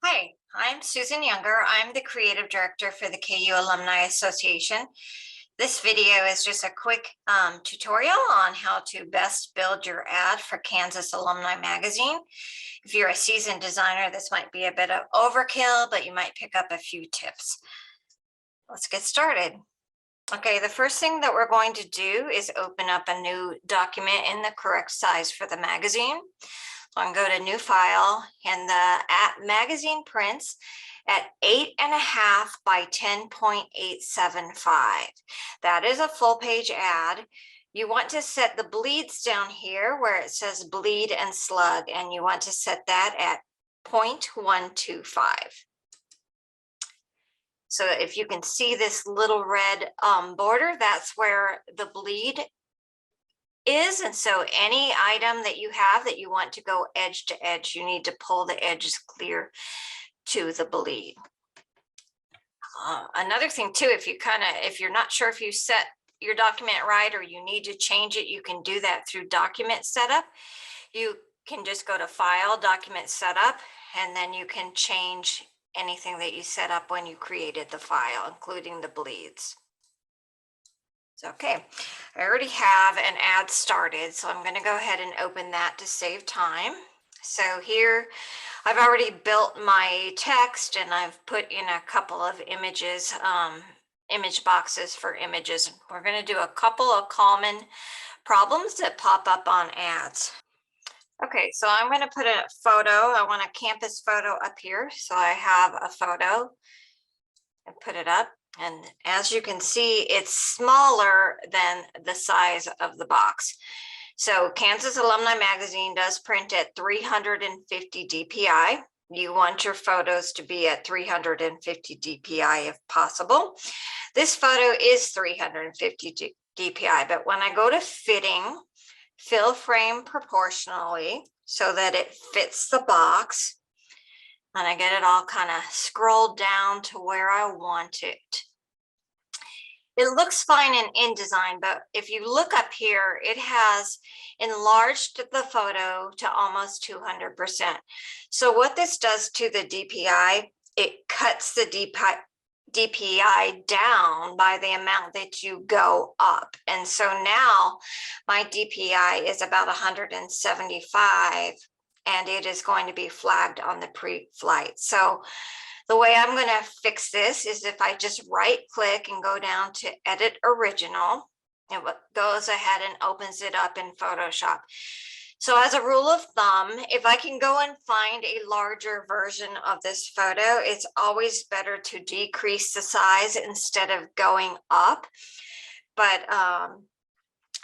Hi, I'm Susan Younger. I'm the creative director for the KU Alumni Association. This video is just a quick tutorial on how to best build your ad for Kansas Alumni magazine. If you're a seasoned designer, this might be a bit of overkill, but you might pick up a few tips. Let's get started. Okay, the first thing that we're going to do is open up a new document in the correct size for the magazine. So I'm going to go to new file, and the magazine prints at 8.5 by 10.875. That is a full page ad. You want to set the bleeds down here where it says bleed and slug, and you want to set that at 0.125. So if you can see this little red border, that's where the bleed is. And so any item that you have that you want to go edge to edge, you need to pull the edges clear to the bleed. Another thing too, if you're not sure if you set your document right or you need to change it, you can do that through document setup. You can just go to file, document setup, and then you can change anything that you set up when you created the file, including the bleeds. So, okay, I already have an ad started, so I'm going to go ahead and open that to save time. So here I've already built my text, and I've put in a couple of images, image boxes for images. We're going to do a couple of common problems that pop up on ads. Okay, so I'm going to put a photo. I want a campus photo up here. So I have a photo and put it up. And as you can see, it's smaller than the size of the box. So Kansas Alumni Magazine does print at 350 DPI. You want your photos to be at 350 DPI if possible. This photo is 350 DPI, but when I go to fitting, fill frame proportionally so that it fits the box, and I get it all kind of scrolled down to where I want it. It looks fine in InDesign, but if you look up here, it has enlarged the photo to almost 200%. So what this does to the DPI, it cuts the DPI down by the amount that you go up. And so now my DPI is about 175, and it is going to be flagged on the pre-flight. So the way I'm going to fix this is if I just right click and go down to edit original, it goes ahead and opens it up in Photoshop. So as a rule of thumb, if I can go and find a larger version of this photo, it's always better to decrease the size instead of going up. But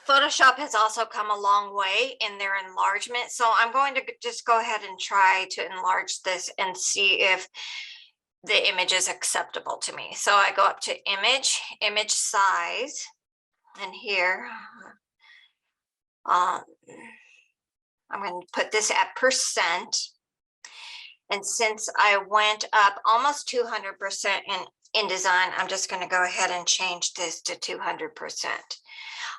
Photoshop has also come a long way in their enlargement. So I'm going to just go ahead and try to enlarge this and see if the image is acceptable to me. So I go up to image size, and here I'm going to put this at %. And since I went up almost 200% in InDesign, I'm just going to go ahead and change this to 200%.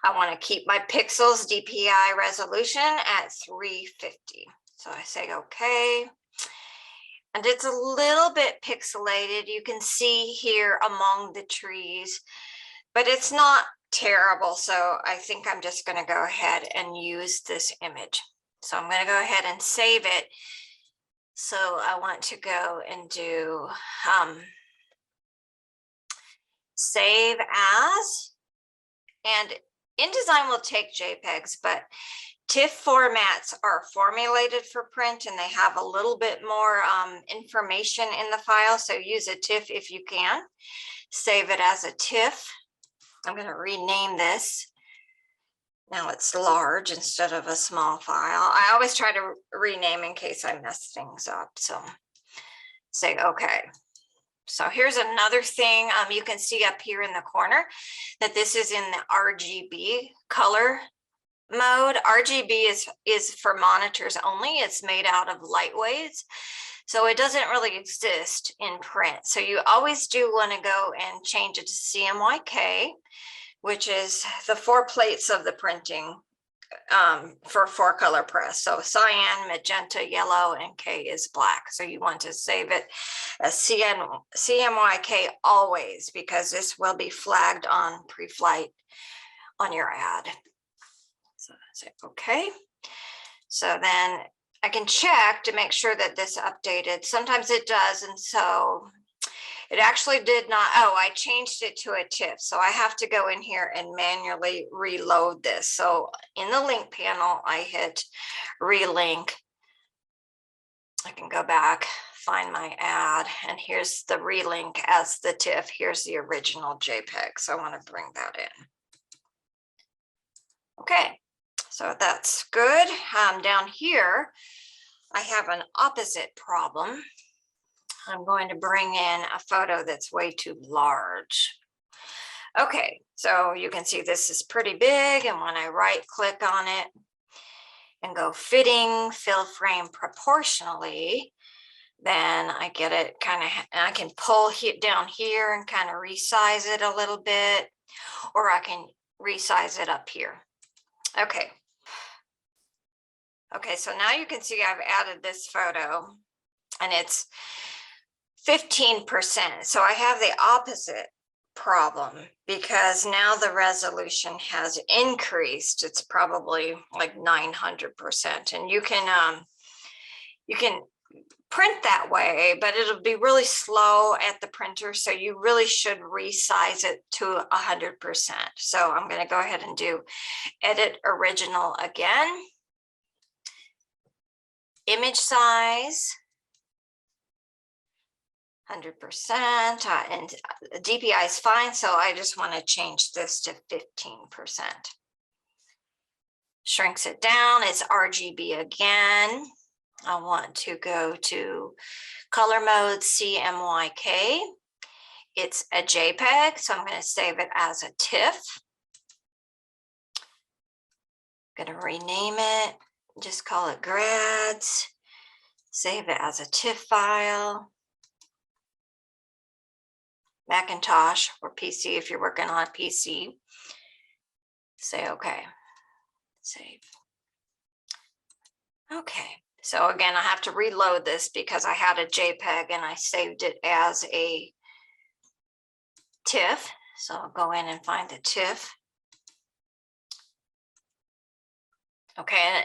I want to keep my pixels DPI resolution at 350. So I say okay. And it's a little bit pixelated. You can see here among the trees, but it's not terrible. So I think I'm just going to go ahead and use this image. So I'm going to go ahead and save it. So I want to go and do save as, and InDesign will take JPEGs, but TIFF formats are formulated for print, and they have a little bit more information in the file. So use a TIFF if you can. Save it as a TIFF. I'm going to rename this. Now it's large instead of a small file. I always try to rename in case I mess things up. So say okay. So here's another thing you can see up here in the corner, that this is in the RGB color mode. RGB is for monitors only. It's made out of lightweights, so it doesn't really exist in print. So you always do want to go and change it to CMYK, which is the 4 plates of the printing for 4-color press. So cyan, magenta, yellow, and K is black. So you want to save it as CMYK always, because this will be flagged on pre-flight on your ad. So say okay. So then I can check to make sure that this updated. Sometimes it does, and so it actually did not. Oh, I changed it to a TIFF. So I have to go in here and manually reload this. So in the link panel, I hit relink. I can go back, find my ad, and here's the relink as the TIFF. Here's the original JPEG. So I want to bring that in. Okay, so that's good. Down here, I have an opposite problem. I'm going to bring in a photo that's way too large. Okay, so you can see this is pretty big, and when I right click on it and go fitting fill frame proportionally, then I get it kind of, I can pull it down here and kind of resize it a little bit, or I can resize it up here. Okay. Okay, so now you can see I've added this photo, and it's 15%. So I have the opposite problem, because now the resolution has increased. It's probably like 900%, and you can print that way, but it'll be really slow at the printer. So you really should resize it to 100%. So I'm going to go ahead and do edit original again. Image size 100%, and DPI is fine, so I just want to change this to 15%. Shrinks it down. It's RGB again. I want to go to color mode CMYK. It's a JPEG, so I'm going to save it as a TIFF. I'm going to rename it, just call it grads, save it as a TIFF file. Macintosh or PC if you're working on a PC. Say okay. Save. Okay. So again, I have to reload this because I had a JPEG and I saved it as a TIFF. So I'll go in and find the TIFF. Okay.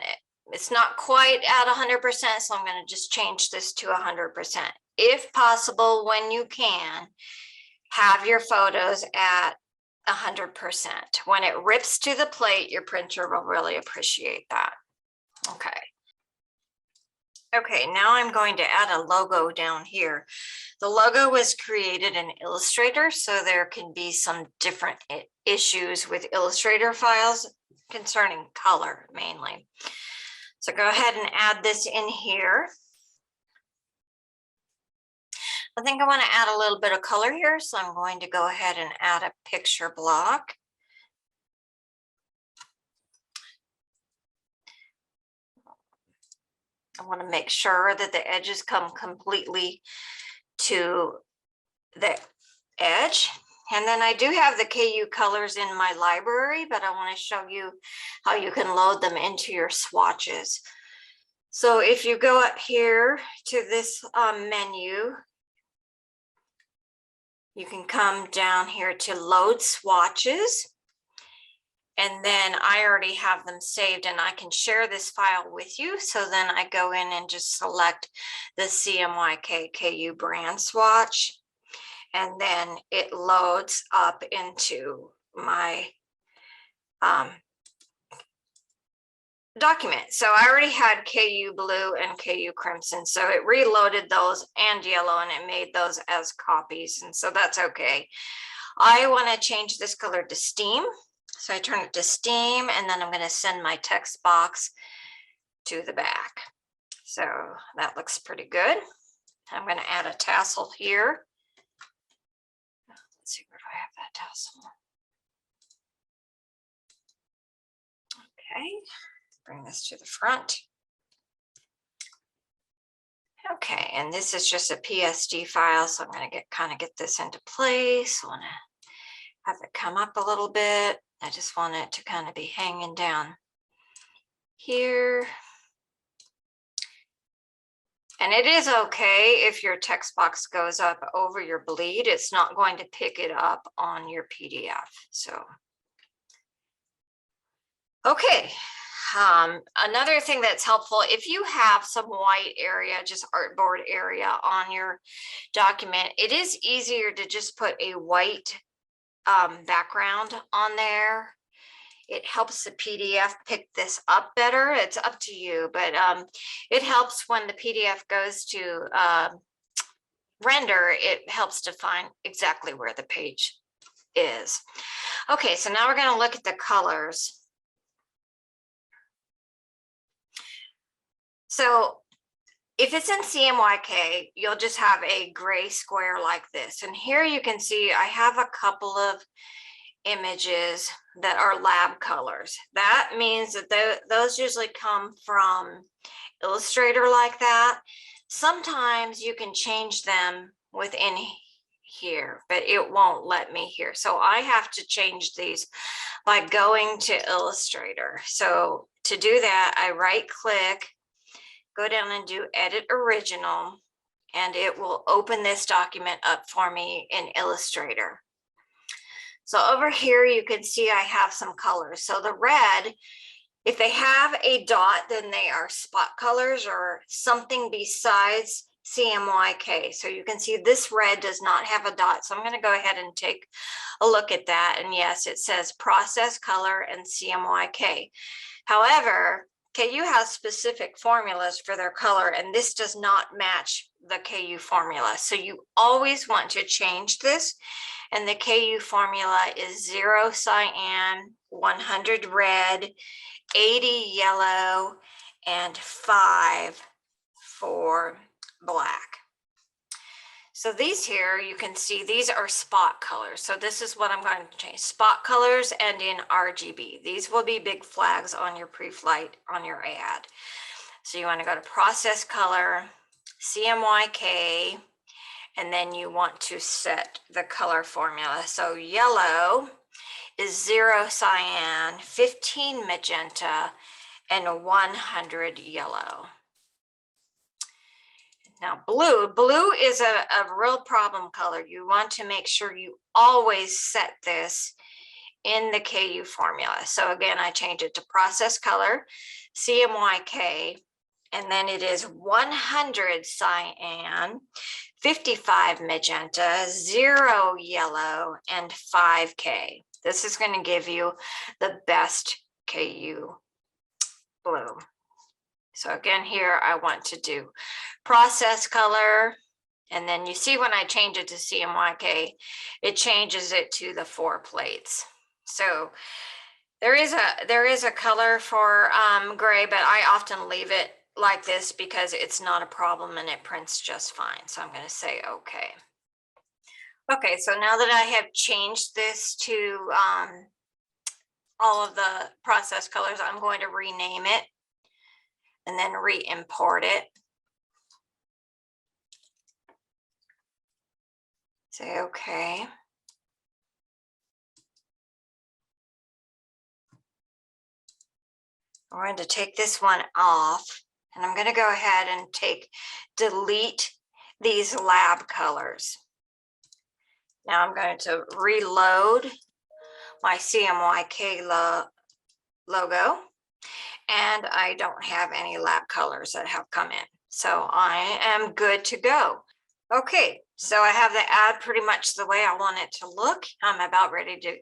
It's not quite at 100%, so I'm going to just change this to 100%. If possible, when you can, have your photos at 100%. When it rips to the plate, your printer will really appreciate that. Okay. Okay, now I'm going to add a logo down here. The logo was created in Illustrator, so there can be some different issues with Illustrator files concerning color mainly. So go ahead and add this in here. I think I want to add a little bit of color here, so I'm going to go ahead and add a picture block. I want to make sure that the edges come completely to the edge. And then I do have the KU colors in my library, but I want to show you how you can load them into your swatches. So if you go up here to this menu, you can come down here to load swatches. And then I already have them saved, and I can share this file with you. So then I go in and just select the CMYK KU brand swatch, and then it loads up into my document. So I already had KU blue and KU crimson, so it reloaded those and yellow, and it made those as copies, and so that's okay. I want to change this color to steam, so I turn it to steam, and then I'm going to send my text box to the back. So that looks pretty good. I'm going to add a tassel here. Let's see, where do I have that tassel? Okay. Bring this to the front. Okay, and this is just a PSD file, so I'm going to kind of get this into place. I want to have it come up a little bit. I just want it to kind of be hanging down. here. And it is okay if your text box goes up over your bleed. It's not going to pick it up on your PDF. So, okay. Another thing that's helpful, if you have some white area, just artboard area on your document, it is easier to just put a white background on there. It helps the PDF pick this up better. It's up to you, but it helps when the PDF goes to render, it helps to find exactly where the page is. Okay, so now we're going to look at the colors. So if it's in CMYK, you'll just have a gray square like this. And here you can see I have a couple of images that are lab colors. That means that those usually come from Illustrator like that. Sometimes you can change them within here, but it won't let me here. So I have to change these by going to Illustrator. So to do that, I right click, go down and do Edit Original, and it will open this document up for me in Illustrator. So over here, you can see I have some colors. So the red, if they have a dot, then they are spot colors or something besides CMYK. So you can see this red does not have a dot. So I'm going to go ahead and take a look at that. And yes, it says process color and CMYK. However, KU has specific formulas for their color, and this does not match the KU formula. So you always want to change this. And the KU formula is 0 cyan, 100 red, 80 yellow, and 5 for black. So these here, you can see these are spot colors. So this is what I'm going to change. Spot colors and in RGB. These will be big flags on your pre-flight, on your ad. So you want to go to process color, CMYK, and then you want to set the color formula. So yellow is 0 cyan, 15 magenta, and 100 yellow. Now blue is a real problem color. You want to make sure you always set this in the KU formula. So again, I change it to process color, CMYK, and then it is 100 cyan, 55 magenta, 0 yellow, and 5K. This is going to give you the best KU blue. So again, here I want to do process color, and then you see when I change it to CMYK, it changes it to the 4 plates. So there is a color for gray, but I often leave it like this because it's not a problem and it prints just fine. So I'm going to say okay. Okay, so now that I have changed this to all of the process colors, I'm going to rename it and then re-import it. Say okay. I'm going to take this one off, and I'm going to go ahead and delete these lab colors. Now I'm going to reload my CMYK logo, and I don't have any lab colors that have come in. So I am good to go. Okay, so I have the ad pretty much the way I want it to look. I'm about ready to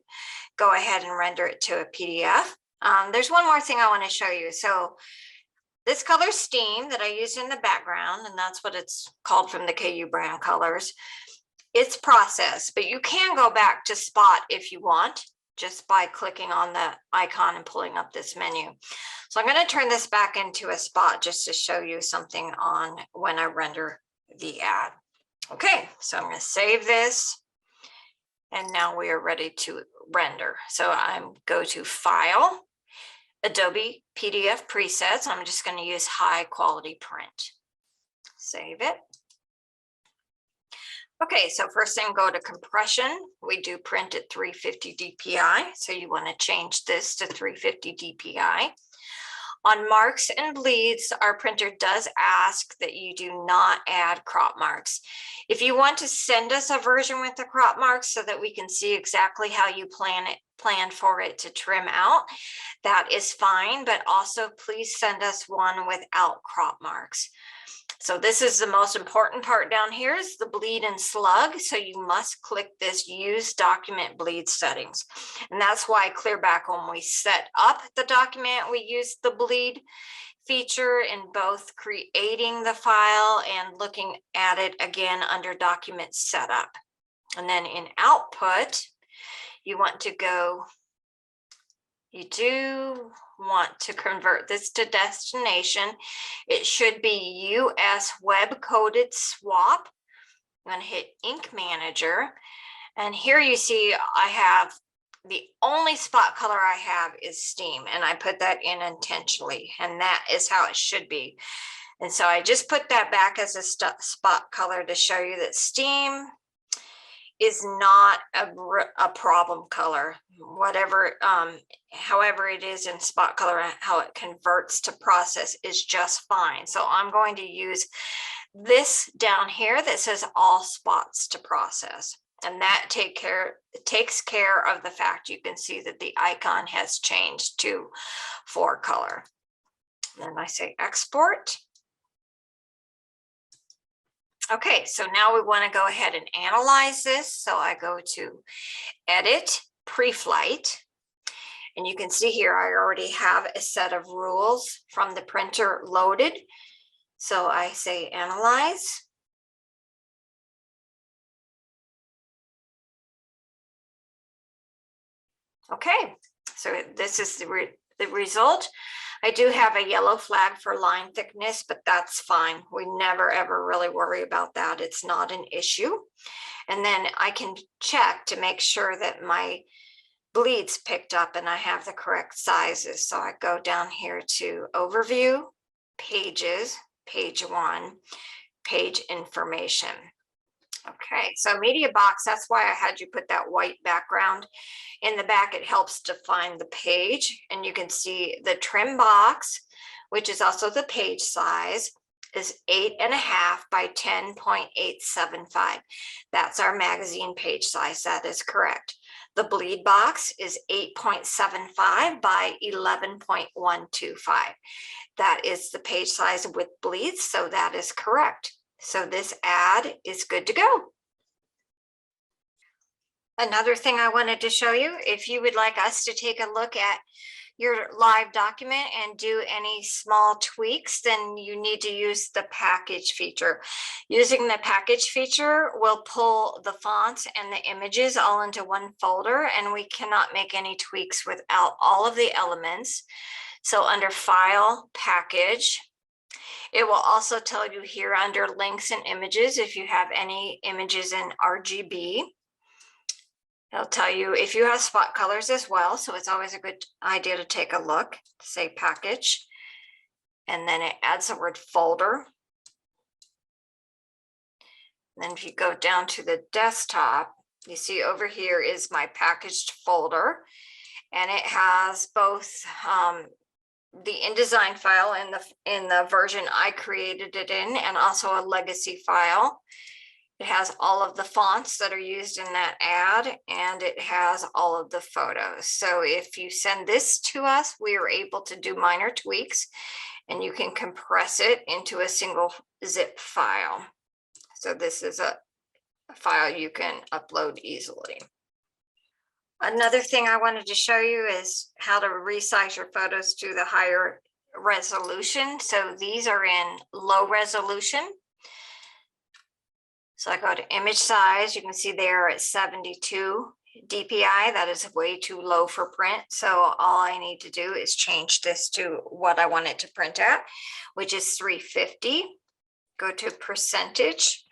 go ahead and render it to a PDF. There's one more thing I want to show you. So this color Steam that I used in the background, and that's what it's called from the KU brand colors, it's process, but you can go back to spot if you want, just by clicking on the icon and pulling up this menu. So I'm going to turn this back into a spot just to show you something on when I render the ad. Okay, so I'm going to save this, and now we are ready to render. So I'm go to File, Adobe PDF Presets. I'm just going to use high quality print. Save it. Okay, so first thing, go to compression. We do print at 350 DPI, so you want to change this to 350 DPI. On marks and bleeds, our printer does ask that you do not add crop marks. If you want to send us a version with the crop marks so that we can see exactly how you plan for it to trim out, that is fine, but also please send us one without crop marks. So this is the most important part down here is the bleed and slug. So you must click this use document bleed settings. And that's why clear back when we set up the document, we use the bleed feature in both creating the file and looking at it again under document setup. And then in output, you want to go, you do want to convert this to destination. It should be US web coded swap. I'm going to hit ink manager. And here you see I have the only spot color I have is steam, and I put that in intentionally, and that is how it should be. And so I just put that back as a spot color to show you that steam is not a problem color, whatever, however it is in spot color, how it converts to process is just fine. So I'm going to use this down here that says all spots to process. And that takes care of the fact you can see that the icon has changed to 4-color. Then I say export. Okay, so now we want to go ahead and analyze this. So I go to edit pre-flight. And you can see here, I already have a set of rules from the printer loaded. So I say analyze. Okay, so this is the result. I do have a yellow flag for line thickness, but that's fine. We never ever really worry about that. It's not an issue. And then I can check to make sure that my bleeds picked up and I have the correct sizes. So I go down here to overview, pages, page 1, page information. Okay, so media box, that's why I had you put that white background. In the back, it helps define the page, and you can see the trim box, which is also the page size, is 8.5 by 10.875. That's our magazine page size. That is correct. The bleed box is 8.75 by 11.125. That is the page size with bleeds, so that is correct. So this ad is good to go. Another thing I wanted to show you, if you would like us to take a look at your live document and do any small tweaks, then you need to use the package feature. Using the package feature will pull the fonts and the images all into one folder, and we cannot make any tweaks without all of the elements. So under File, Package, it will also tell you here under links and images if you have any images in RGB. It'll tell you if you have spot colors as well. So it's always a good idea to take a look, say package, and then it adds the word folder. And then if you go down to the desktop, you see over here is my packaged folder, and it has both the InDesign file in the version I created it in, and also a legacy file. It has all of the fonts that are used in that ad, and it has all of the photos. So if you send this to us, we are able to do minor tweaks, and you can compress it into a single zip file. So this is a file you can upload easily. Another thing I wanted to show you is how to resize your photos to the higher resolution. So these are in low resolution. So I go to image size. You can see there at 72 DPI. That is way too low for print. So all I need to do is change this to what I want it to print at, which is 350. Go to percentage,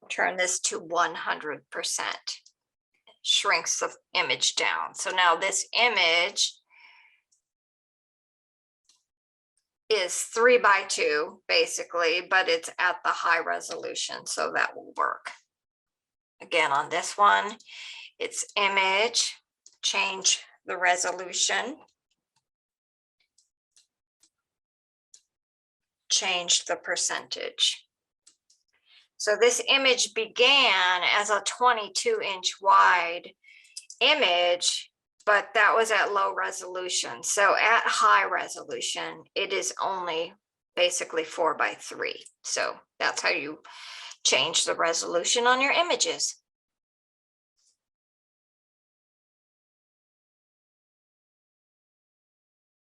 turn this to 100%. Shrinks the image down. So now this image is 3:2 basically, but it's at the high resolution, so that will work. Again, on this one, it's image, change the resolution. changed the percentage. So this image began as a 22-inch wide image, but that was at low resolution. So at high resolution, it is only basically 4 by 3. So that's how you change the resolution on your images.